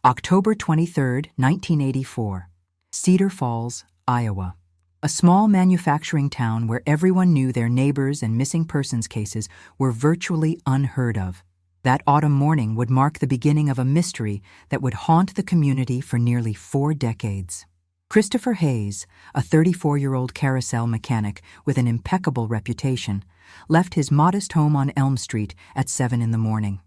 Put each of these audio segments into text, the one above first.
October 23, 1984. Cedar Falls, Iowa. A small manufacturing town where everyone knew their neighbors and missing persons cases were virtually unheard of. That autumn morning would mark the beginning of a mystery that would haunt the community for nearly 4 decades. Christopher Hayes, a 34-year-old Carousel mechanic with an impeccable reputation, left his modest home on Elm Street at 7 in the morning.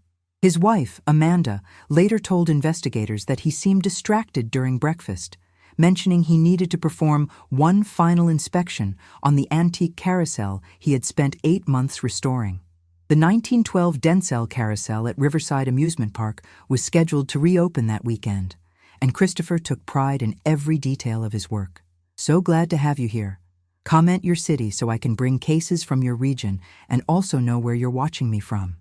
His wife, Amanda, later told investigators that he seemed distracted during breakfast, mentioning he needed to perform one final inspection on the antique carousel he had spent 8 months restoring. The 1912 Denzel Carousel at Riverside Amusement Park was scheduled to reopen that weekend, and Christopher took pride in every detail of his work. "So glad to have you here. Comment your city so I can bring cases from your region and also know where you're watching me from."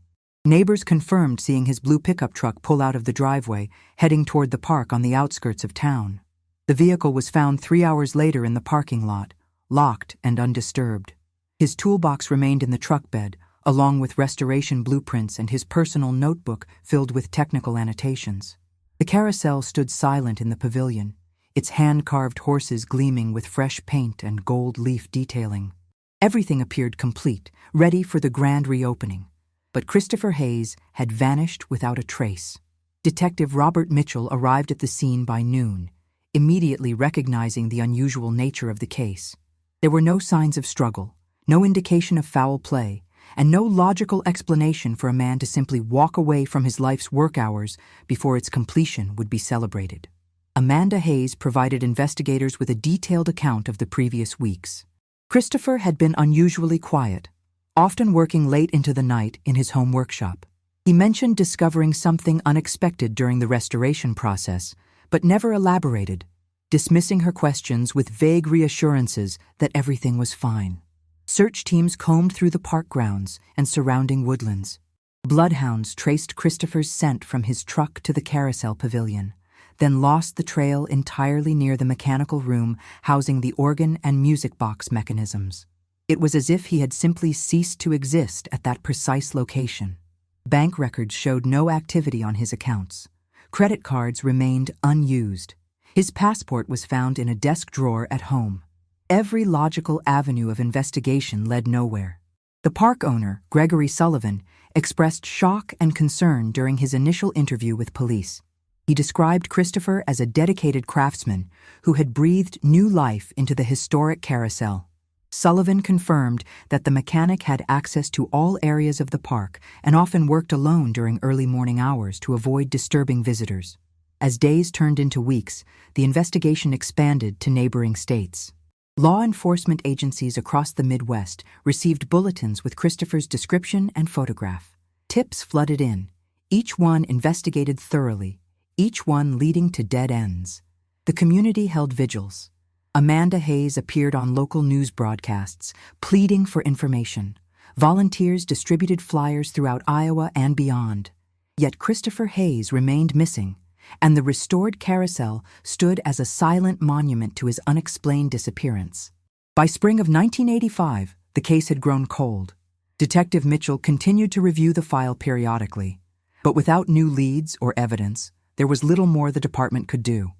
Neighbors confirmed seeing his blue pickup truck pull out of the driveway, heading toward the park on the outskirts of town. The vehicle was found 3 hours later in the parking lot, locked and undisturbed. His toolbox remained in the truck bed, along with restoration blueprints and his personal notebook filled with technical annotations. The carousel stood silent in the pavilion, its hand-carved horses gleaming with fresh paint and gold leaf detailing. Everything appeared complete, ready for the grand reopening. But Christopher Hayes had vanished without a trace. Detective Robert Mitchell arrived at the scene by noon, immediately recognizing the unusual nature of the case. There were no signs of struggle, no indication of foul play, and no logical explanation for a man to simply walk away from his life's work hours before its completion would be celebrated. Amanda Hayes provided investigators with a detailed account of the previous weeks. Christopher had been unusually quiet, often working late into the night in his home workshop. He mentioned discovering something unexpected during the restoration process, but never elaborated, dismissing her questions with vague reassurances that everything was fine. Search teams combed through the park grounds and surrounding woodlands. Bloodhounds traced Christopher's scent from his truck to the carousel pavilion, then lost the trail entirely near the mechanical room housing the organ and music box mechanisms. It was as if he had simply ceased to exist at that precise location. Bank records showed no activity on his accounts. Credit cards remained unused. His passport was found in a desk drawer at home. Every logical avenue of investigation led nowhere. The park owner, Gregory Sullivan, expressed shock and concern during his initial interview with police. He described Christopher as a dedicated craftsman who had breathed new life into the historic carousel. Sullivan confirmed that the mechanic had access to all areas of the park and often worked alone during early morning hours to avoid disturbing visitors. As days turned into weeks, the investigation expanded to neighboring states. Law enforcement agencies across the Midwest received bulletins with Christopher's description and photograph. Tips flooded in, each one investigated thoroughly, each one leading to dead ends. The community held vigils. Amanda Hayes appeared on local news broadcasts, pleading for information. Volunteers distributed flyers throughout Iowa and beyond. Yet Christopher Hayes remained missing, and the restored carousel stood as a silent monument to his unexplained disappearance. By spring of 1985, the case had grown cold. Detective Mitchell continued to review the file periodically, but without new leads or evidence, there was little more the department could do.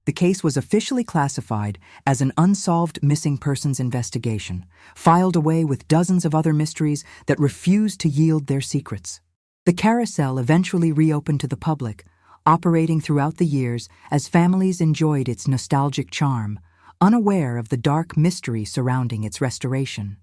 The case was officially classified as an unsolved missing persons investigation, filed away with dozens of other mysteries that refused to yield their secrets. The carousel eventually reopened to the public, operating throughout the years as families enjoyed its nostalgic charm, unaware of the dark mystery surrounding its restoration.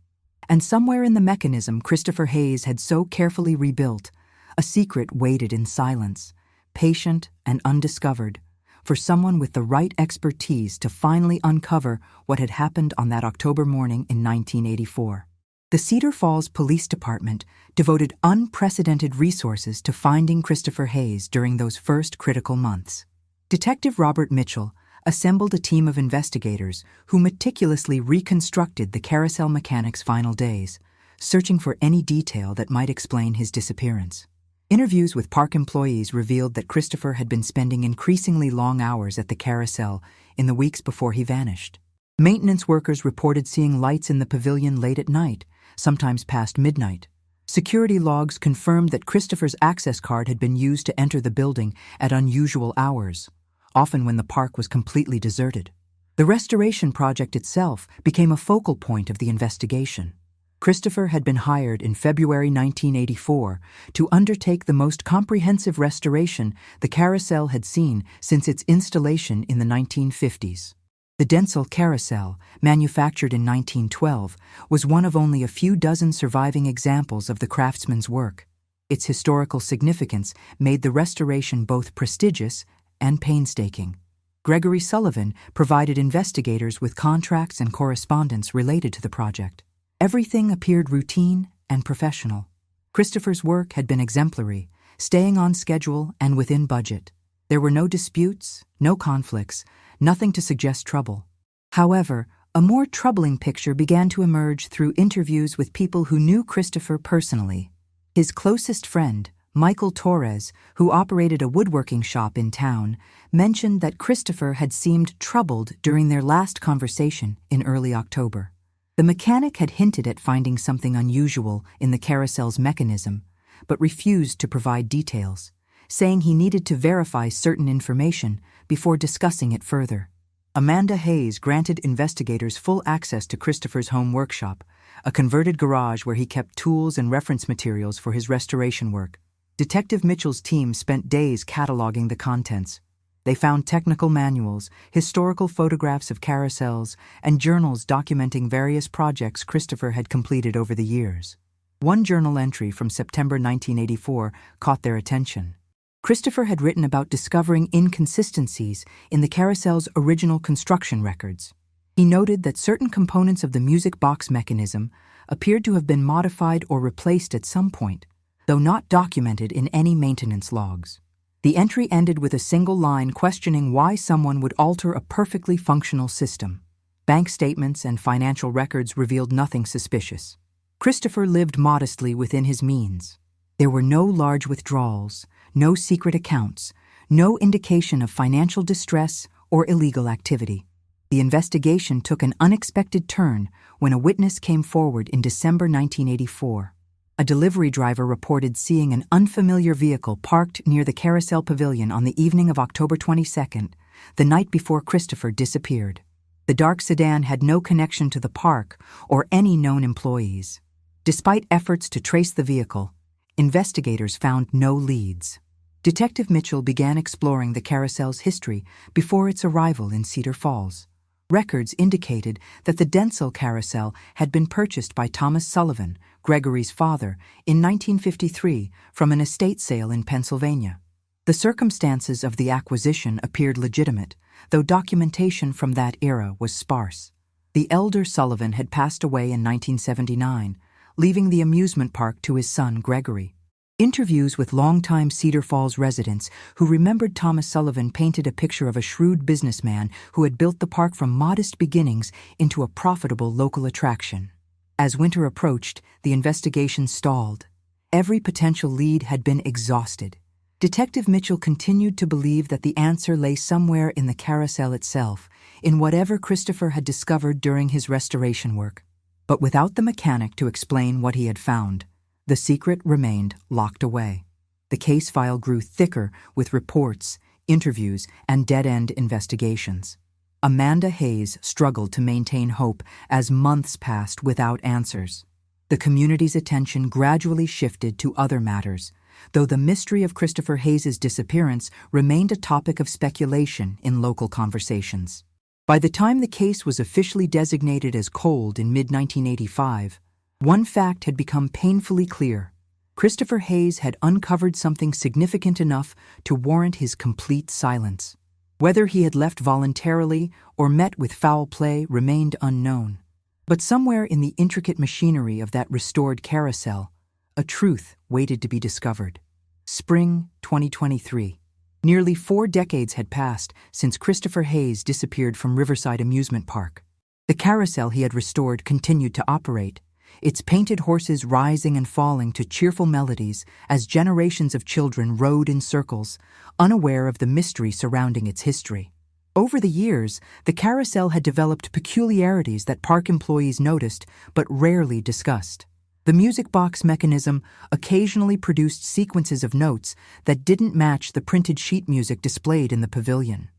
And somewhere in the mechanism Christopher Hayes had so carefully rebuilt, a secret waited in silence, patient and undiscovered, for someone with the right expertise to finally uncover what had happened on that October morning in 1984. The Cedar Falls Police Department devoted unprecedented resources to finding Christopher Hayes during those first critical months. Detective Robert Mitchell assembled a team of investigators who meticulously reconstructed the carousel mechanic's final days, searching for any detail that might explain his disappearance. Interviews with park employees revealed that Christopher had been spending increasingly long hours at the carousel in the weeks before he vanished. Maintenance workers reported seeing lights in the pavilion late at night, sometimes past midnight. Security logs confirmed that Christopher's access card had been used to enter the building at unusual hours, often when the park was completely deserted. The restoration project itself became a focal point of the investigation. Christopher had been hired in February 1984 to undertake the most comprehensive restoration the Carousel had seen since its installation in the 1950s. The Denzel Carousel, manufactured in 1912, was one of only a few dozen surviving examples of the craftsman's work. Its historical significance made the restoration both prestigious and painstaking. Gregory Sullivan provided investigators with contracts and correspondence related to the project. Everything appeared routine and professional. Christopher's work had been exemplary, staying on schedule and within budget. There were no disputes, no conflicts, nothing to suggest trouble. However, a more troubling picture began to emerge through interviews with people who knew Christopher personally. His closest friend, Michael Torres, who operated a woodworking shop in town, mentioned that Christopher had seemed troubled during their last conversation in early October. The mechanic had hinted at finding something unusual in the Carousel's mechanism, but refused to provide details, saying he needed to verify certain information before discussing it further. Amanda Hayes granted investigators full access to Christopher's home workshop, a converted garage where he kept tools and reference materials for his restoration work. Detective Mitchell's team spent days cataloging the contents. They found technical manuals, historical photographs of carousels, and journals documenting various projects Christopher had completed over the years. One journal entry from September 1984 caught their attention. Christopher had written about discovering inconsistencies in the Carousel's original construction records. He noted that certain components of the music box mechanism appeared to have been modified or replaced at some point, though not documented in any maintenance logs. The entry ended with a single line questioning why someone would alter a perfectly functional system. Bank statements and financial records revealed nothing suspicious. Christopher lived modestly within his means. There were no large withdrawals, no secret accounts, no indication of financial distress or illegal activity. The investigation took an unexpected turn when a witness came forward in December 1984. A delivery driver reported seeing an unfamiliar vehicle parked near the Carousel Pavilion on the evening of October 22nd, the night before Christopher disappeared. The dark sedan had no connection to the park or any known employees. Despite efforts to trace the vehicle, investigators found no leads. Detective Mitchell began exploring the Carousel's history before its arrival in Cedar Falls. Records indicated that the Denzel Carousel had been purchased by Thomas Sullivan, Gregory's father, in 1953 from an estate sale in Pennsylvania. The circumstances of the acquisition appeared legitimate, though documentation from that era was sparse. The elder Sullivan had passed away in 1979, leaving the amusement park to his son Gregory. Interviews with longtime Cedar Falls residents who remembered Thomas Sullivan painted a picture of a shrewd businessman who had built the park from modest beginnings into a profitable local attraction. As winter approached, the investigation stalled. Every potential lead had been exhausted. Detective Mitchell continued to believe that the answer lay somewhere in the Carousel itself, in whatever Christopher had discovered during his restoration work. But without the mechanic to explain what he had found, the secret remained locked away. The case file grew thicker with reports, interviews, and dead-end investigations. Amanda Hayes struggled to maintain hope as months passed without answers. The community's attention gradually shifted to other matters, though the mystery of Christopher Hayes' disappearance remained a topic of speculation in local conversations. By the time the case was officially designated as cold in mid-1985, one fact had become painfully clear. Christopher Hayes had uncovered something significant enough to warrant his complete silence. Whether he had left voluntarily or met with foul play remained unknown. But somewhere in the intricate machinery of that restored carousel, a truth waited to be discovered. Spring 2023. Nearly 4 decades had passed since Christopher Hayes disappeared from Riverside Amusement Park. The carousel he had restored continued to operate, its painted horses rising and falling to cheerful melodies as generations of children rode in circles, unaware of the mystery surrounding its history. Over the years, the carousel had developed peculiarities that park employees noticed but rarely discussed. The music box mechanism occasionally produced sequences of notes that didn't match the printed sheet music displayed in the pavilion.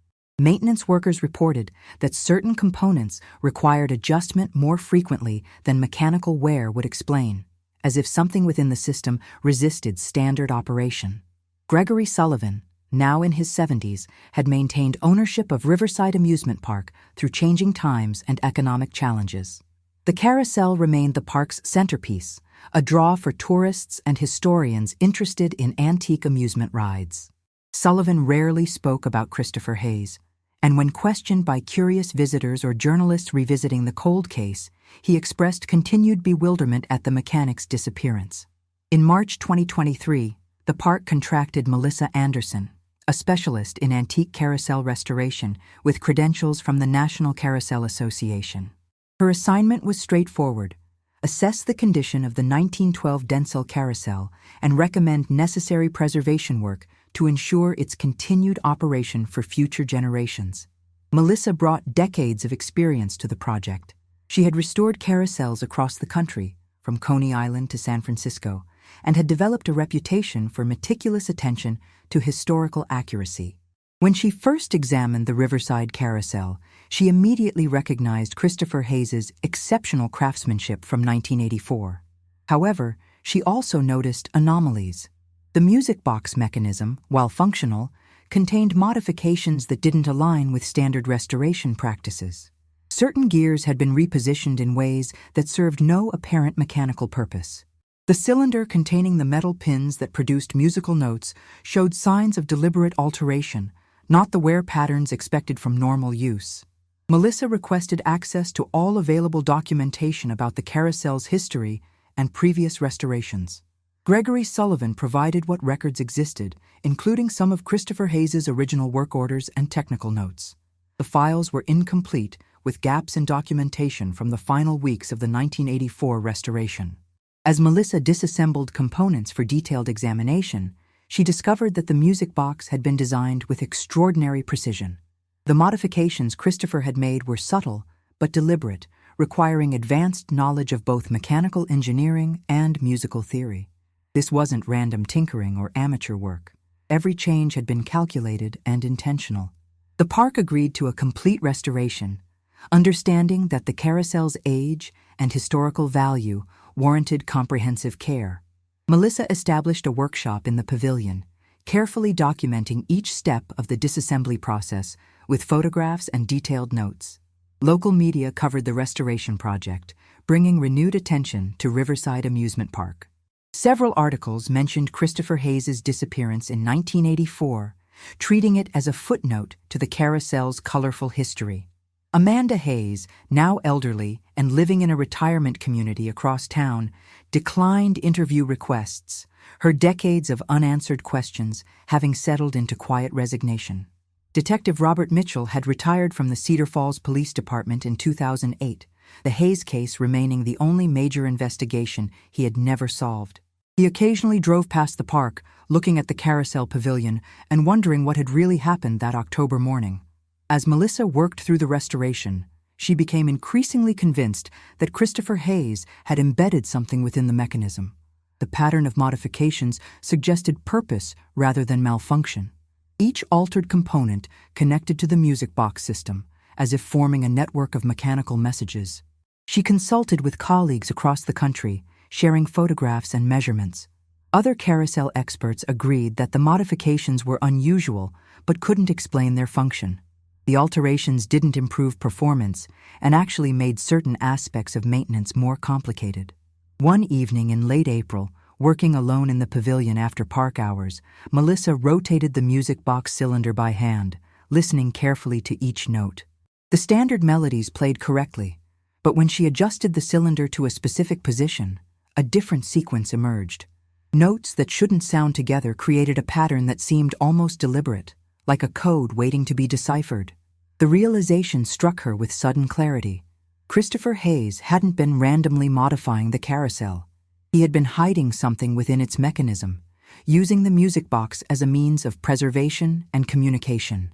Maintenance workers reported that certain components required adjustment more frequently than mechanical wear would explain, as if something within the system resisted standard operation. Gregory Sullivan, now in his 70s, had maintained ownership of Riverside Amusement Park through changing times and economic challenges. The Carousel remained the park's centerpiece, a draw for tourists and historians interested in antique amusement rides. Sullivan rarely spoke about Christopher Hayes, and when questioned by curious visitors or journalists revisiting the cold case, he expressed continued bewilderment at the mechanic's disappearance. In March 2023, the park contracted Melissa Anderson, a specialist in antique carousel restoration with credentials from the National Carousel Association. Her assignment was straightforward: assess the condition of the 1912 Denzel carousel and recommend necessary preservation work to ensure its continued operation for future generations. Melissa brought decades of experience to the project. She had restored carousels across the country, from Coney Island to San Francisco, and had developed a reputation for meticulous attention to historical accuracy. When she first examined the Riverside Carousel, she immediately recognized Christopher Hayes's exceptional craftsmanship from 1984. However, she also noticed anomalies. The music box mechanism, while functional, contained modifications that didn't align with standard restoration practices. Certain gears had been repositioned in ways that served no apparent mechanical purpose. The cylinder containing the metal pins that produced musical notes showed signs of deliberate alteration, not the wear patterns expected from normal use. Melissa requested access to all available documentation about the carousel's history and previous restorations. Gregory Sullivan provided what records existed, including some of Christopher Hayes's original work orders and technical notes. The files were incomplete, with gaps in documentation from the final weeks of the 1984 restoration. As Melissa disassembled components for detailed examination, she discovered that the music box had been designed with extraordinary precision. The modifications Christopher had made were subtle but deliberate, requiring advanced knowledge of both mechanical engineering and musical theory. This wasn't random tinkering or amateur work. Every change had been calculated and intentional. The park agreed to a complete restoration, understanding that the carousel's age and historical value warranted comprehensive care. Melissa established a workshop in the pavilion, carefully documenting each step of the disassembly process with photographs and detailed notes. Local media covered the restoration project, bringing renewed attention to Riverside Amusement Park. Several articles mentioned Christopher Hayes's disappearance in 1984, treating it as a footnote to the carousel's colorful history. Amanda Hayes, now elderly and living in a retirement community across town, declined interview requests, her decades of unanswered questions having settled into quiet resignation. Detective Robert Mitchell had retired from the Cedar Falls Police Department in 2008, the Hayes case remaining the only major investigation he had never solved. He occasionally drove past the park, looking at the Carousel Pavilion and wondering what had really happened that October morning. As Melissa worked through the restoration, she became increasingly convinced that Christopher Hayes had embedded something within the mechanism. The pattern of modifications suggested purpose rather than malfunction. Each altered component connected to the music box system, as if forming a network of mechanical messages. She consulted with colleagues across the country, sharing photographs and measurements. Other carousel experts agreed that the modifications were unusual but couldn't explain their function. The alterations didn't improve performance and actually made certain aspects of maintenance more complicated. One evening in late April, working alone in the pavilion after park hours, Melissa rotated the music box cylinder by hand, listening carefully to each note. The standard melodies played correctly, but when she adjusted the cylinder to a specific position, a different sequence emerged. Notes that shouldn't sound together created a pattern that seemed almost deliberate, like a code waiting to be deciphered. The realization struck her with sudden clarity. Christopher Hayes hadn't been randomly modifying the carousel. He had been hiding something within its mechanism, using the music box as a means of preservation and communication.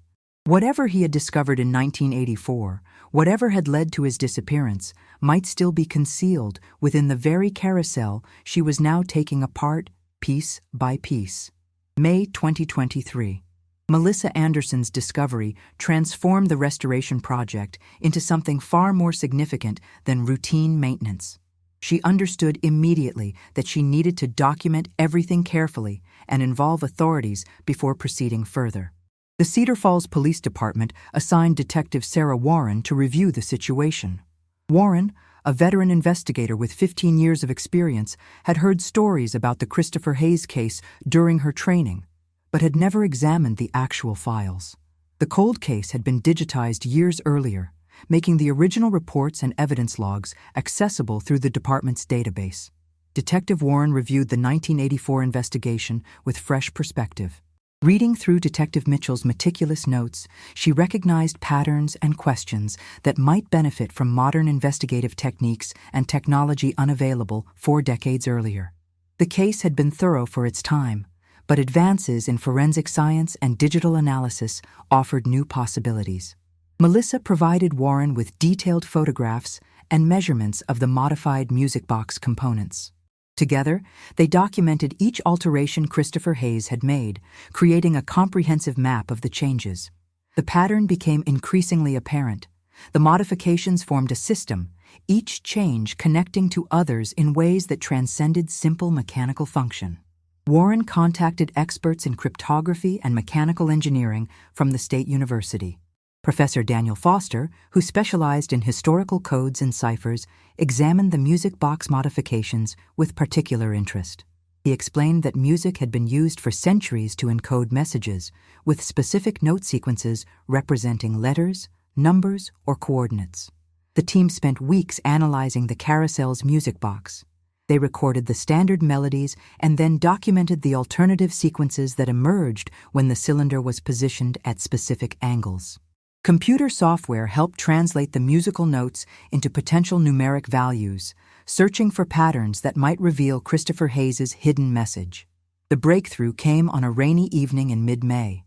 Whatever he had discovered in 1984, whatever had led to his disappearance, might still be concealed within the very carousel she was now taking apart piece by piece. May 2023. Melissa Anderson's discovery transformed the restoration project into something far more significant than routine maintenance. She understood immediately that she needed to document everything carefully and involve authorities before proceeding further. The Cedar Falls Police Department assigned Detective Sarah Warren to review the situation. Warren, a veteran investigator with 15 years of experience, had heard stories about the Christopher Hayes case during her training, but had never examined the actual files. The cold case had been digitized years earlier, making the original reports and evidence logs accessible through the department's database. Detective Warren reviewed the 1984 investigation with fresh perspective. Reading through Detective Mitchell's meticulous notes, she recognized patterns and questions that might benefit from modern investigative techniques and technology unavailable 4 decades earlier. The case had been thorough for its time, but advances in forensic science and digital analysis offered new possibilities. Melissa provided Warren with detailed photographs and measurements of the modified music box components. Together, they documented each alteration Christopher Hayes had made, creating a comprehensive map of the changes. The pattern became increasingly apparent. The modifications formed a system, each change connecting to others in ways that transcended simple mechanical function. Warren contacted experts in cryptography and mechanical engineering from the State University. Professor Daniel Foster, who specialized in historical codes and ciphers, examined the music box modifications with particular interest. He explained that music had been used for centuries to encode messages, with specific note sequences representing letters, numbers, or coordinates. The team spent weeks analyzing the Carousel's music box. They recorded the standard melodies and then documented the alternative sequences that emerged when the cylinder was positioned at specific angles. Computer software helped translate the musical notes into potential numeric values, searching for patterns that might reveal Christopher Hayes's hidden message. The breakthrough came on a rainy evening in mid-May.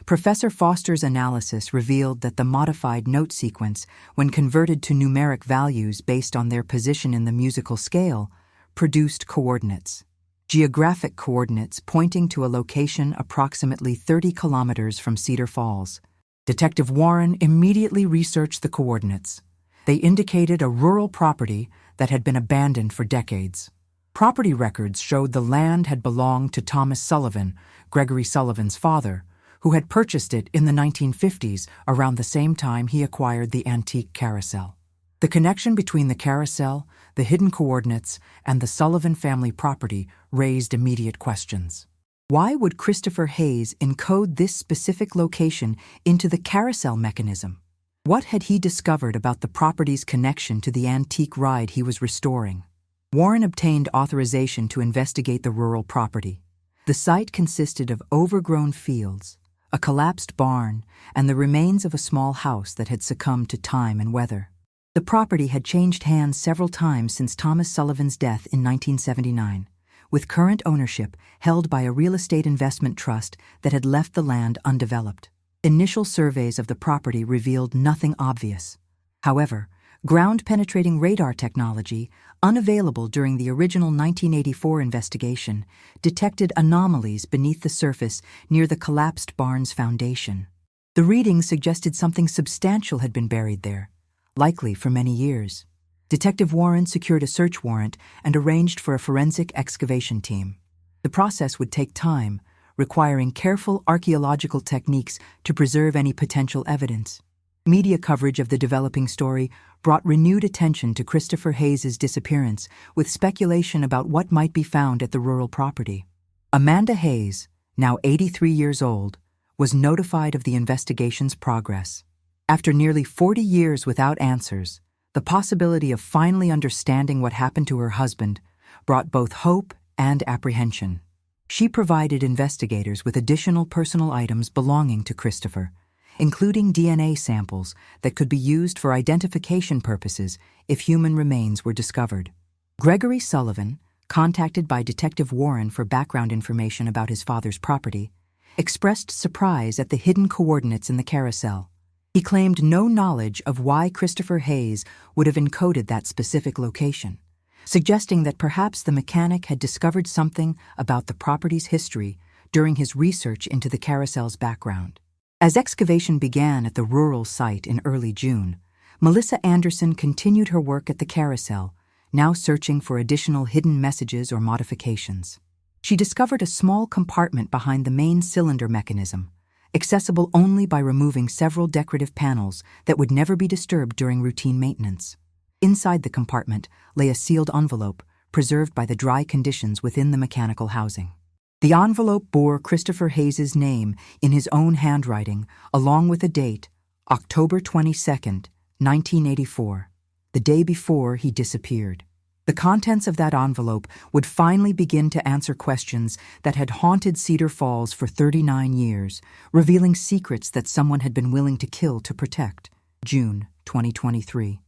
Professor Foster's analysis revealed that the modified note sequence, when converted to numeric values based on their position in the musical scale, produced coordinates. Geographic coordinates pointing to a location approximately 30 kilometers from Cedar Falls. Detective Warren immediately researched the coordinates. They indicated a rural property that had been abandoned for decades. Property records showed the land had belonged to Thomas Sullivan, Gregory Sullivan's father, who had purchased it in the 1950s around the same time he acquired the antique Carousel. The connection between the Carousel, the hidden coordinates, and the Sullivan family property raised immediate questions. Why would Christopher Hayes encode this specific location into the Carousel mechanism? What had he discovered about the property's connection to the antique ride he was restoring? Warren obtained authorization to investigate the rural property. The site consisted of overgrown fields, a collapsed barn, and the remains of a small house that had succumbed to time and weather. The property had changed hands several times since Thomas Sullivan's death in 1979. With current ownership held by a real estate investment trust that had left the land undeveloped. Initial surveys of the property revealed nothing obvious. However, ground-penetrating radar technology, unavailable during the original 1984 investigation, detected anomalies beneath the surface near the collapsed barn's foundation. The readings suggested something substantial had been buried there, likely for many years. Detective Warren secured a search warrant and arranged for a forensic excavation team. The process would take time, requiring careful archaeological techniques to preserve any potential evidence. Media coverage of the developing story brought renewed attention to Christopher Hayes's disappearance, with speculation about what might be found at the rural property. Amanda Hayes, now 83 years old, was notified of the investigation's progress. After nearly 40 years without answers, the possibility of finally understanding what happened to her husband brought both hope and apprehension. She provided investigators with additional personal items belonging to Christopher, including DNA samples that could be used for identification purposes if human remains were discovered. Gregory Sullivan, contacted by Detective Warren for background information about his father's property, expressed surprise at the hidden coordinates in the carousel. He claimed no knowledge of why Christopher Hayes would have encoded that specific location, suggesting that perhaps the mechanic had discovered something about the property's history during his research into the carousel's background. As excavation began at the rural site in early June, Melissa Anderson continued her work at the carousel, now searching for additional hidden messages or modifications. She discovered a small compartment behind the main cylinder mechanism, accessible only by removing several decorative panels that would never be disturbed during routine maintenance. Inside the compartment lay a sealed envelope, preserved by the dry conditions within the mechanical housing. The envelope bore Christopher Hayes's name in his own handwriting, along with a date, October 22nd, 1984, the day before he disappeared. The contents of that envelope would finally begin to answer questions that had haunted Cedar Falls for 39 years, revealing secrets that someone had been willing to kill to protect. June 2023.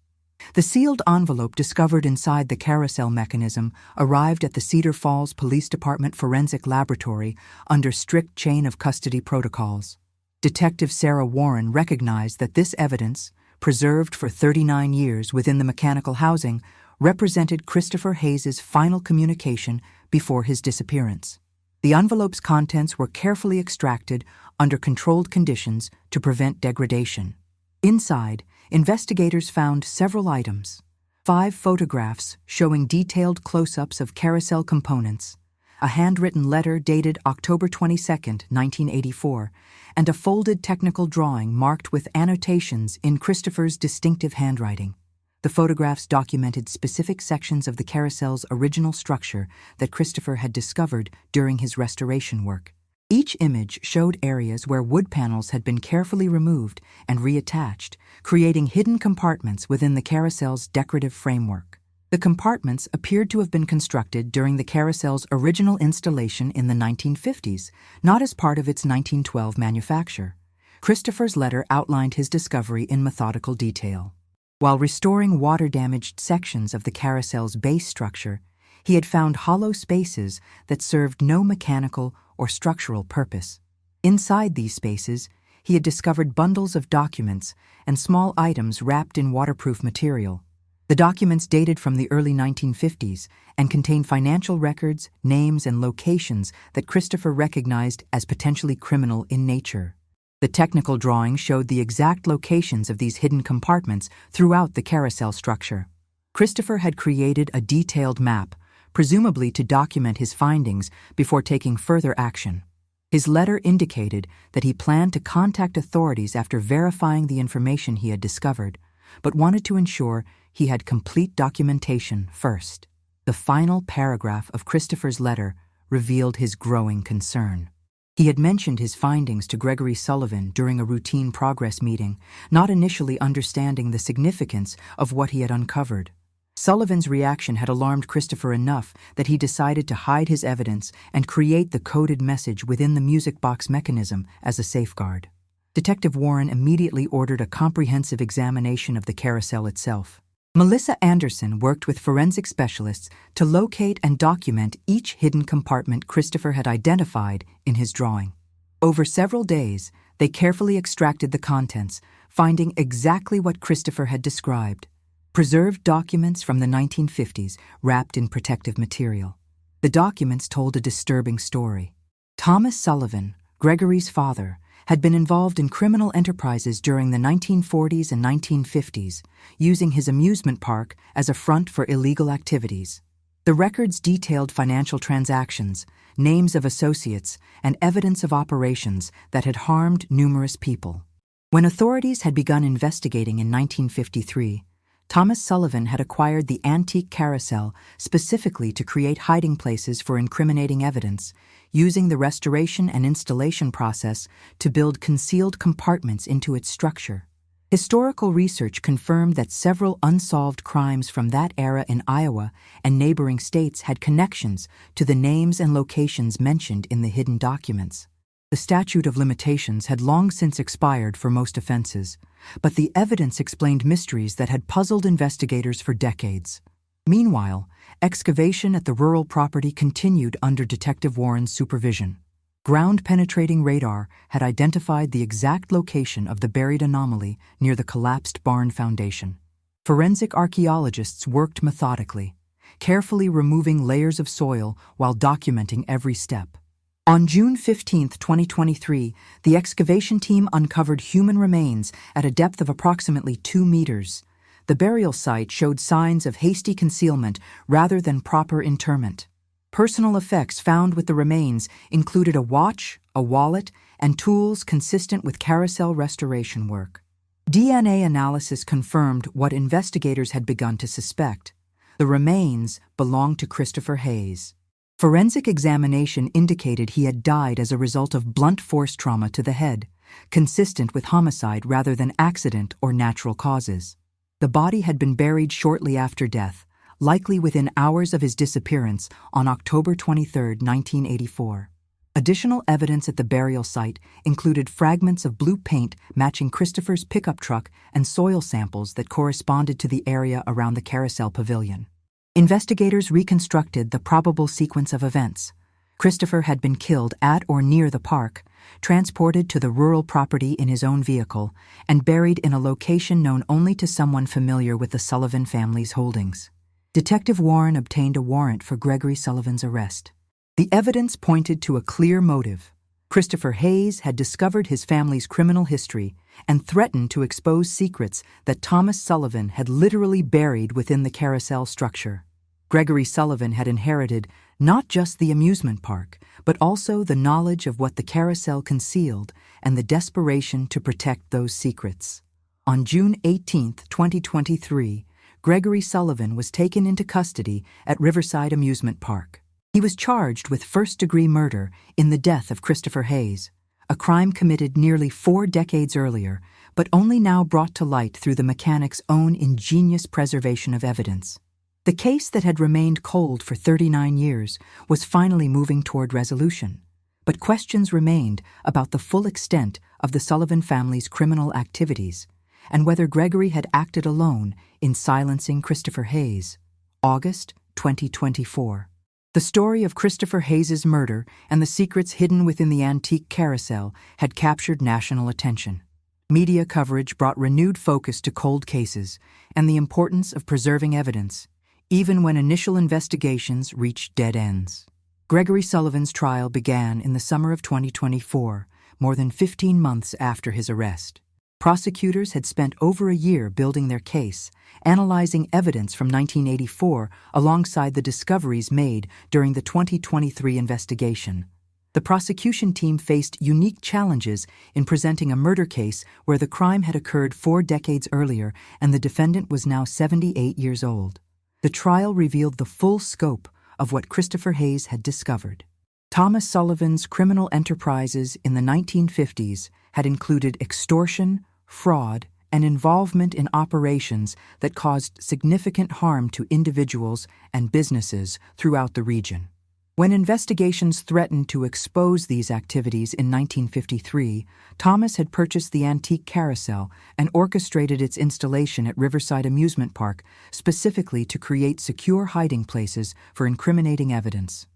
The sealed envelope discovered inside the carousel mechanism arrived at the Cedar Falls Police Department Forensic Laboratory under strict chain of custody protocols. Detective Sarah Warren recognized that this evidence, preserved for 39 years within the mechanical housing, represented Christopher Hayes's final communication before his disappearance. The envelope's contents were carefully extracted under controlled conditions to prevent degradation. Inside, investigators found several items: 5 photographs showing detailed close-ups of carousel components, a handwritten letter dated October 22, 1984, and a folded technical drawing marked with annotations in Christopher's distinctive handwriting. The photographs documented specific sections of the carousel's original structure that Christopher had discovered during his restoration work. Each image showed areas where wood panels had been carefully removed and reattached, creating hidden compartments within the carousel's decorative framework. The compartments appeared to have been constructed during the carousel's original installation in the 1950s, not as part of its 1912 manufacture. Christopher's letter outlined his discovery in methodical detail. While restoring water-damaged sections of the carousel's base structure, he had found hollow spaces that served no mechanical or structural purpose. Inside these spaces, he had discovered bundles of documents and small items wrapped in waterproof material. The documents dated from the early 1950s and contained financial records, names, and locations that Christopher recognized as potentially criminal in nature. The technical drawing showed the exact locations of these hidden compartments throughout the carousel structure. Christopher had created a detailed map, presumably to document his findings before taking further action. His letter indicated that he planned to contact authorities after verifying the information he had discovered, but wanted to ensure he had complete documentation first. The final paragraph of Christopher's letter revealed his growing concern. He had mentioned his findings to Gregory Sullivan during a routine progress meeting, not initially understanding the significance of what he had uncovered. Sullivan's reaction had alarmed Christopher enough that he decided to hide his evidence and create the coded message within the music box mechanism as a safeguard. Detective Warren immediately ordered a comprehensive examination of the carousel itself. Melissa Anderson worked with forensic specialists to locate and document each hidden compartment Christopher had identified in his drawing. Over several days, they carefully extracted the contents, finding exactly what Christopher had described: preserved documents from the 1950s wrapped in protective material. The documents told a disturbing story. Thomas Sullivan, Gregory's father, had been involved in criminal enterprises during the 1940s and 1950s, using his amusement park as a front for illegal activities. The records detailed financial transactions, names of associates, and evidence of operations that had harmed numerous people. When authorities had begun investigating in 1953, Thomas Sullivan had acquired the antique carousel specifically to create hiding places for incriminating evidence, using the restoration and installation process to build concealed compartments into its structure. Historical research confirmed that several unsolved crimes from that era in Iowa and neighboring states had connections to the names and locations mentioned in the hidden documents. The statute of limitations had long since expired for most offenses, but the evidence explained mysteries that had puzzled investigators for decades. Meanwhile, excavation at the rural property continued under Detective Warren's supervision. Ground-penetrating radar had identified the exact location of the buried anomaly near the collapsed barn foundation. Forensic archaeologists worked methodically, carefully removing layers of soil while documenting every step. On June 15, 2023, the excavation team uncovered human remains at a depth of approximately 2 meters. The burial site showed signs of hasty concealment rather than proper interment. Personal effects found with the remains included a watch, a wallet, and tools consistent with Carousel restoration work. DNA analysis confirmed what investigators had begun to suspect. The remains belonged to Christopher Hayes. Forensic examination indicated he had died as a result of blunt force trauma to the head, consistent with homicide rather than accident or natural causes. The body had been buried shortly after death, likely within hours of his disappearance on October 23, 1984. Additional evidence at the burial site included fragments of blue paint matching Christopher's pickup truck and soil samples that corresponded to the area around the Carousel Pavilion. Investigators reconstructed the probable sequence of events. Christopher had been killed at or near the park, transported to the rural property in his own vehicle, and buried in a location known only to someone familiar with the Sullivan family's holdings. Detective Warren obtained a warrant for Gregory Sullivan's arrest. The evidence pointed to a clear motive. Christopher Hayes had discovered his family's criminal history and threatened to expose secrets that Thomas Sullivan had literally buried within the Carousel structure. Gregory Sullivan had inherited not just the amusement park, but also the knowledge of what the Carousel concealed and the desperation to protect those secrets. On June 18, 2023, Gregory Sullivan was taken into custody at Riverside Amusement Park. He was charged with first-degree murder in the death of Christopher Hayes, a crime committed nearly 4 decades earlier, but only now brought to light through the mechanic's own ingenious preservation of evidence. The case that had remained cold for 39 years was finally moving toward resolution, but questions remained about the full extent of the Sullivan family's criminal activities and whether Gregory had acted alone in silencing Christopher Hayes. August 2024. The story of Christopher Hayes's murder and the secrets hidden within the antique Carousel had captured national attention. Media coverage brought renewed focus to cold cases and the importance of preserving evidence, even when initial investigations reached dead ends. Gregory Sullivan's trial began in the summer of 2024, more than 15 months after his arrest. Prosecutors had spent over a year building their case, analyzing evidence from 1984 alongside the discoveries made during the 2023 investigation. The prosecution team faced unique challenges in presenting a murder case where the crime had occurred 4 decades earlier and the defendant was now 78 years old. The trial revealed the full scope of what Christopher Hayes had discovered. Thomas Sullivan's criminal enterprises in the 1950s had included extortion, fraud, and involvement in operations that caused significant harm to individuals and businesses throughout the region. When investigations threatened to expose these activities in 1953, Thomas had purchased the antique Carousel and orchestrated its installation at Riverside Amusement Park specifically to create secure hiding places for incriminating evidence.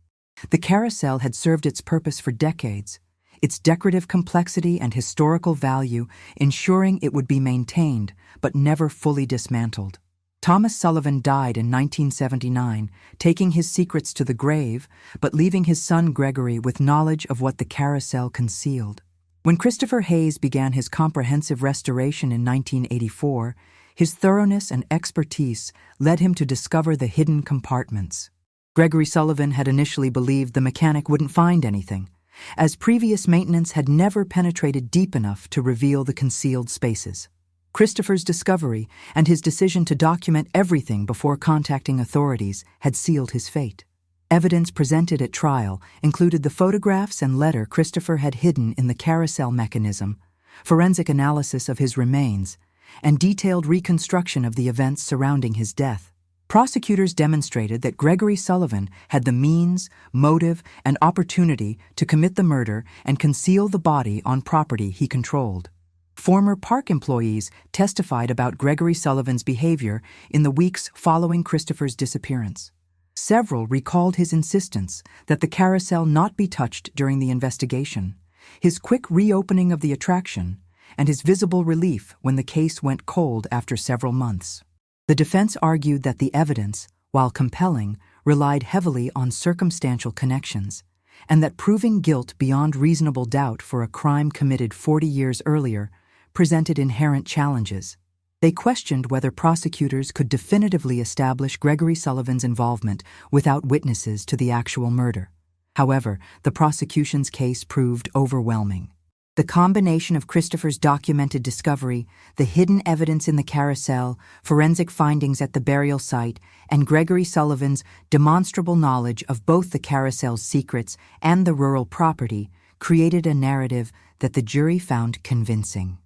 The Carousel had served its purpose for decades, its decorative complexity and historical value ensuring it would be maintained but never fully dismantled. Thomas Sullivan died in 1979, taking his secrets to the grave, but leaving his son Gregory with knowledge of what the Carousel concealed. When Christopher Hayes began his comprehensive restoration in 1984, his thoroughness and expertise led him to discover the hidden compartments. Gregory Sullivan had initially believed the mechanic wouldn't find anything, as previous maintenance had never penetrated deep enough to reveal the concealed spaces. Christopher's discovery and his decision to document everything before contacting authorities had sealed his fate. Evidence presented at trial included the photographs and letter Christopher had hidden in the Carousel mechanism, forensic analysis of his remains, and detailed reconstruction of the events surrounding his death. Prosecutors demonstrated that Gregory Sullivan had the means, motive, and opportunity to commit the murder and conceal the body on property he controlled. Former park employees testified about Gregory Sullivan's behavior in the weeks following Christopher's disappearance. Several recalled his insistence that the carousel not be touched during the investigation, his quick reopening of the attraction, and his visible relief when the case went cold after several months. The defense argued that the evidence, while compelling, relied heavily on circumstantial connections, and that proving guilt beyond reasonable doubt for a crime committed 40 years earlier presented inherent challenges. They questioned whether prosecutors could definitively establish Gregory Sullivan's involvement without witnesses to the actual murder. However, the prosecution's case proved overwhelming. The combination of Christopher's documented discovery, the hidden evidence in the carousel, forensic findings at the burial site, and Gregory Sullivan's demonstrable knowledge of both the carousel's secrets and the rural property created a narrative that the jury found convincing.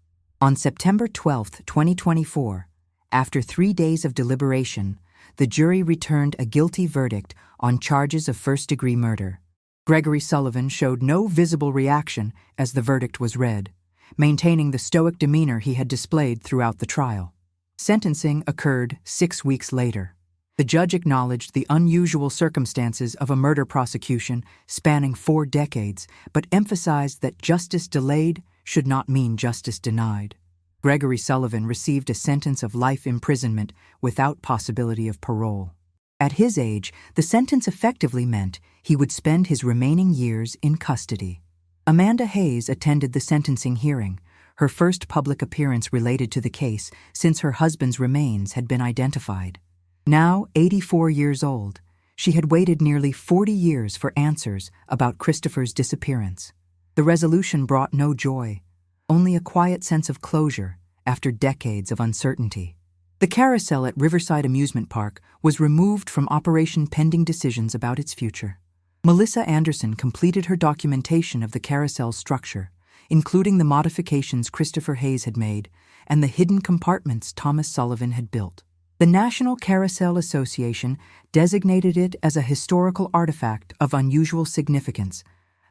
On September 12, 2024, after 3 days of deliberation, the jury returned a guilty verdict on charges of first-degree murder. Gregory Sullivan showed no visible reaction as the verdict was read, maintaining the stoic demeanor he had displayed throughout the trial. Sentencing occurred 6 weeks later. The judge acknowledged the unusual circumstances of a murder prosecution spanning 4 decades, but emphasized that justice delayed should not mean justice denied. Gregory Sullivan received a sentence of life imprisonment without possibility of parole. At his age, the sentence effectively meant he would spend his remaining years in custody. Amanda Hayes attended the sentencing hearing, her first public appearance related to the case since her husband's remains had been identified. Now 84 years old, she had waited nearly 40 years for answers about Christopher's disappearance. The resolution brought no joy, only a quiet sense of closure after decades of uncertainty. The carousel at Riverside Amusement Park was removed from operation pending decisions about its future. Melissa Anderson completed her documentation of the carousel's structure, including the modifications Christopher Hayes had made and the hidden compartments Thomas Sullivan had built. The National Carousel Association designated it as a historical artifact of unusual significance,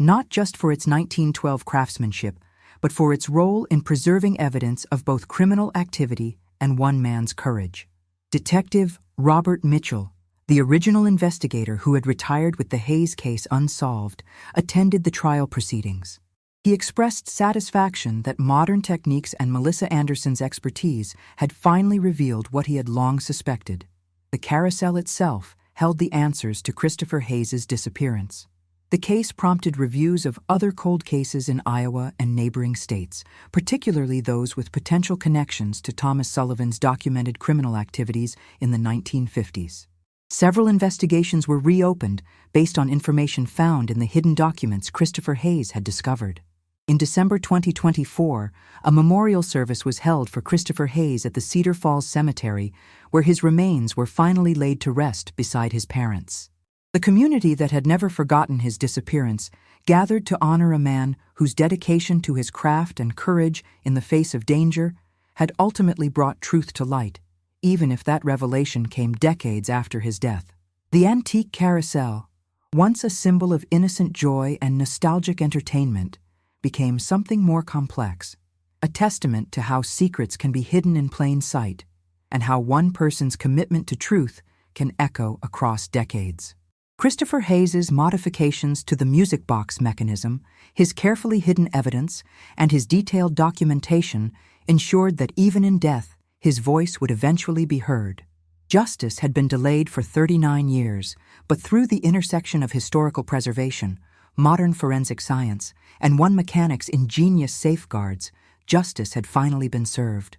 not just for its 1912 craftsmanship, but for its role in preserving evidence of both criminal activity and one man's courage. Detective Robert Mitchell, the original investigator who had retired with the Hayes case unsolved, attended the trial proceedings. He expressed satisfaction that modern techniques and Melissa Anderson's expertise had finally revealed what he had long suspected. The carousel itself held the answers to Christopher Hayes' disappearance. The case prompted reviews of other cold cases in Iowa and neighboring states, particularly those with potential connections to Thomas Sullivan's documented criminal activities in the 1950s. Several investigations were reopened based on information found in the hidden documents Christopher Hayes had discovered. In December 2024, a memorial service was held for Christopher Hayes at the Cedar Falls Cemetery, where his remains were finally laid to rest beside his parents. The community that had never forgotten his disappearance gathered to honor a man whose dedication to his craft and courage in the face of danger had ultimately brought truth to light, even if that revelation came decades after his death. The antique carousel, once a symbol of innocent joy and nostalgic entertainment, became something more complex, a testament to how secrets can be hidden in plain sight and how one person's commitment to truth can echo across decades. Christopher Hayes' modifications to the music box mechanism, his carefully hidden evidence, and his detailed documentation ensured that even in death, his voice would eventually be heard. Justice had been delayed for 39 years, but through the intersection of historical preservation, modern forensic science, and one mechanic's ingenious safeguards, justice had finally been served.